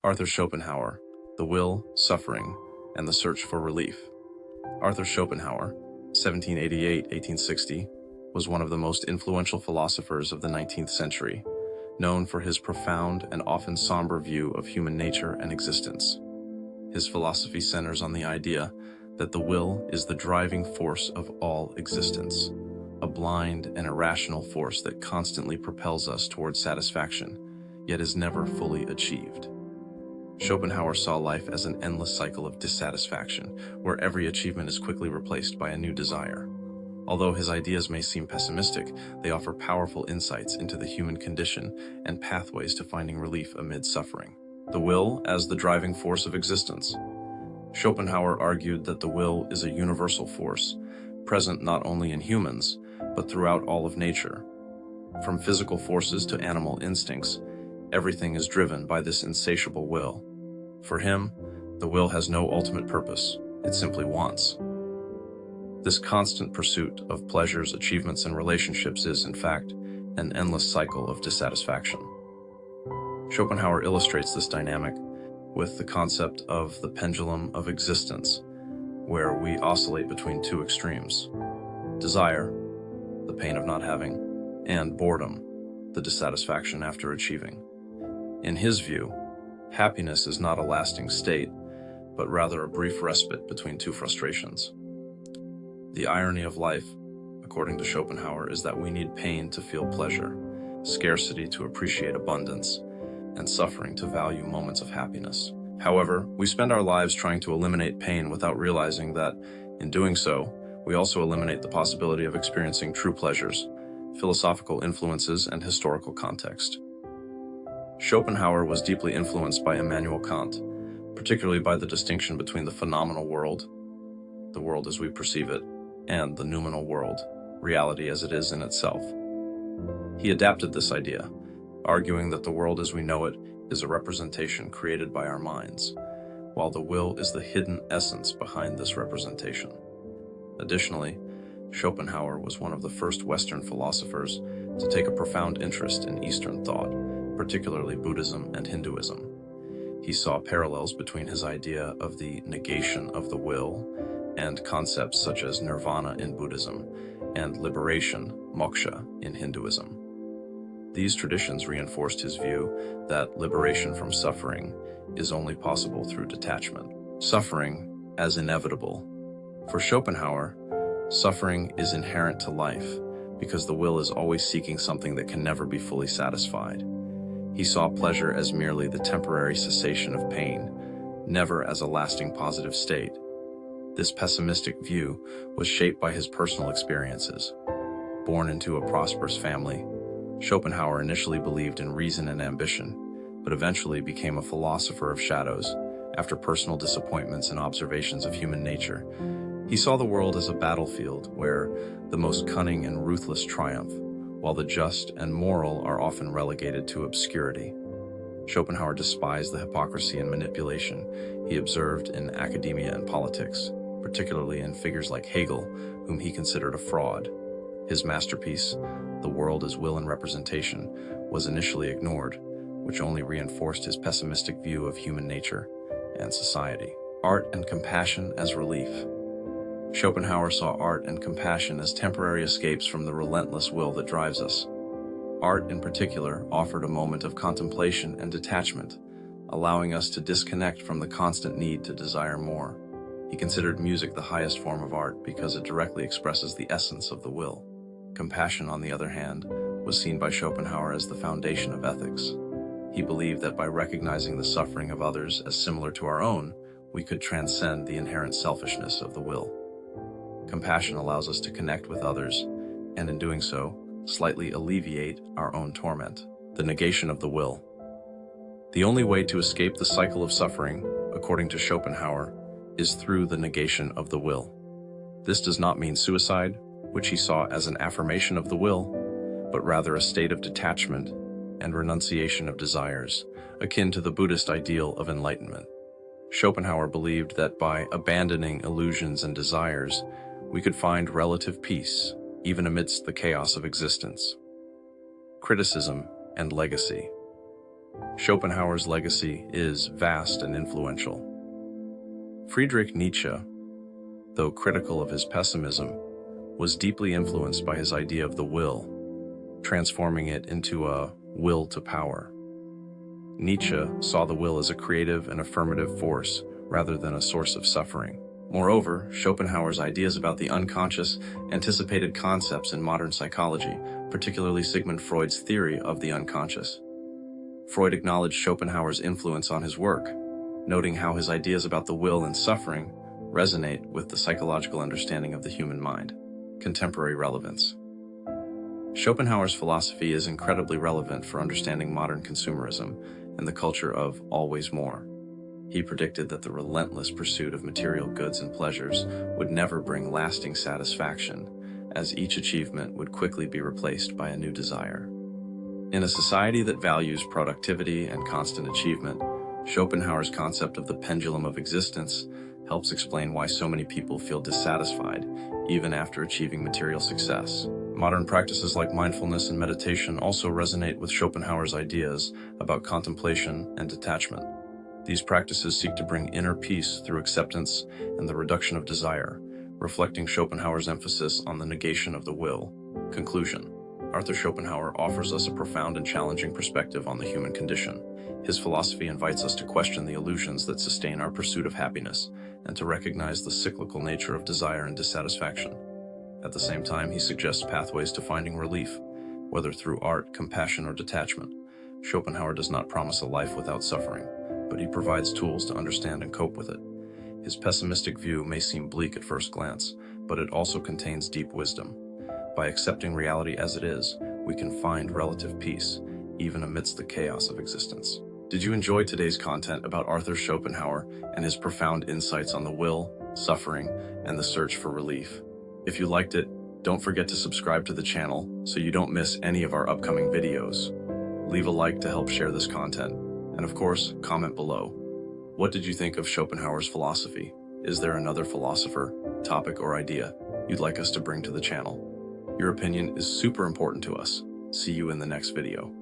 Arthur Schopenhauer, The Will, Suffering, and the Search for Relief. Arthur Schopenhauer, 1788-1860, was one of the most influential philosophers of the 19th century, known for his profound and often somber view of human nature and existence. His philosophy centers on the idea that the will is the driving force of all existence, a blind and irrational force that constantly propels us towards satisfaction, yet is never fully achieved. Schopenhauer saw life as an endless cycle of dissatisfaction, where every achievement is quickly replaced by a new desire. Although his ideas may seem pessimistic, they offer powerful insights into the human condition and pathways to finding relief amid suffering. The will as the driving force of existence. Schopenhauer argued that the will is a universal force, present not only in humans, but throughout all of nature. From physical forces to animal instincts, everything is driven by this insatiable will. For him, the will has no ultimate purpose, it simply wants. This constant pursuit of pleasures, achievements, and relationships is, in fact, an endless cycle of dissatisfaction. Schopenhauer illustrates this dynamic with the concept of the pendulum of existence, where we oscillate between two extremes: desire, the pain of not having, and boredom, the dissatisfaction after achieving. In his view, happiness is not a lasting state, but rather a brief respite between two frustrations. The irony of life, according to Schopenhauer, is that we need pain to feel pleasure, scarcity to appreciate abundance, and suffering to value moments of happiness. However, we spend our lives trying to eliminate pain without realizing that, in doing so, we also eliminate the possibility of experiencing true pleasures, philosophical influences, and historical context. Schopenhauer was deeply influenced by Immanuel Kant, particularly by the distinction between the phenomenal world, the world as we perceive it, and the noumenal world, reality as it is in itself. He adapted this idea, arguing that the world as we know it is a representation created by our minds, while the will is the hidden essence behind this representation. Additionally, Schopenhauer was one of the first Western philosophers to take a profound interest in Eastern thought, particularly Buddhism and Hinduism. He saw parallels between his idea of the negation of the will and concepts such as nirvana in Buddhism and liberation, moksha, in Hinduism. These traditions reinforced his view that liberation from suffering is only possible through detachment. Suffering as inevitable. For Schopenhauer, suffering is inherent to life because the will is always seeking something that can never be fully satisfied. He saw pleasure as merely the temporary cessation of pain, never as a lasting positive state. This pessimistic view was shaped by his personal experiences. Born into a prosperous family, Schopenhauer initially believed in reason and ambition, but eventually became a philosopher of shadows after personal disappointments and observations of human nature. He saw the world as a battlefield where the most cunning and ruthless triumph, while the just and moral are often relegated to obscurity. Schopenhauer despised the hypocrisy and manipulation he observed in academia and politics, particularly in figures like Hegel, whom he considered a fraud. His masterpiece, The World as Will and Representation, was initially ignored, which only reinforced his pessimistic view of human nature and society. Art and compassion as relief. Schopenhauer saw art and compassion as temporary escapes from the relentless will that drives us. Art, in particular, offered a moment of contemplation and detachment, allowing us to disconnect from the constant need to desire more. He considered music the highest form of art because it directly expresses the essence of the will. Compassion, on the other hand, was seen by Schopenhauer as the foundation of ethics. He believed that by recognizing the suffering of others as similar to our own, we could transcend the inherent selfishness of the will. Compassion allows us to connect with others, and in doing so, slightly alleviate our own torment. The negation of the will. The only way to escape the cycle of suffering, according to Schopenhauer, is through the negation of the will. This does not mean suicide, which he saw as an affirmation of the will, but rather a state of detachment and renunciation of desires, akin to the Buddhist ideal of enlightenment. Schopenhauer believed that by abandoning illusions and desires, we could find relative peace, even amidst the chaos of existence. Criticism and legacy. Schopenhauer's legacy is vast and influential. Friedrich Nietzsche, though critical of his pessimism, was deeply influenced by his idea of the will, transforming it into a will to power. Nietzsche saw the will as a creative and affirmative force rather than a source of suffering. Moreover, Schopenhauer's ideas about the unconscious anticipated concepts in modern psychology, particularly Sigmund Freud's theory of the unconscious. Freud acknowledged Schopenhauer's influence on his work, noting how his ideas about the will and suffering resonate with the psychological understanding of the human mind. Contemporary relevance. Schopenhauer's philosophy is incredibly relevant for understanding modern consumerism and the culture of always more. He predicted that the relentless pursuit of material goods and pleasures would never bring lasting satisfaction, as each achievement would quickly be replaced by a new desire. In a society that values productivity and constant achievement, Schopenhauer's concept of the pendulum of existence helps explain why so many people feel dissatisfied, even after achieving material success. Modern practices like mindfulness and meditation also resonate with Schopenhauer's ideas about contemplation and detachment. These practices seek to bring inner peace through acceptance and the reduction of desire, reflecting Schopenhauer's emphasis on the negation of the will. Conclusion. Arthur Schopenhauer offers us a profound and challenging perspective on the human condition. His philosophy invites us to question the illusions that sustain our pursuit of happiness and to recognize the cyclical nature of desire and dissatisfaction. At the same time, he suggests pathways to finding relief, whether through art, compassion, or detachment. Schopenhauer does not promise a life without suffering, but he provides tools to understand and cope with it. His pessimistic view may seem bleak at first glance, but it also contains deep wisdom. By accepting reality as it is, we can find relative peace, even amidst the chaos of existence. Did you enjoy today's content about Arthur Schopenhauer and his profound insights on the will, suffering, and the search for relief? If you liked it, don't forget to subscribe to the channel so you don't miss any of our upcoming videos. Leave a like to help share this content, and of course, comment below. What did you think of Schopenhauer's philosophy? Is there another philosopher, topic, or idea you'd like us to bring to the channel? Your opinion is super important to us. See you in the next video.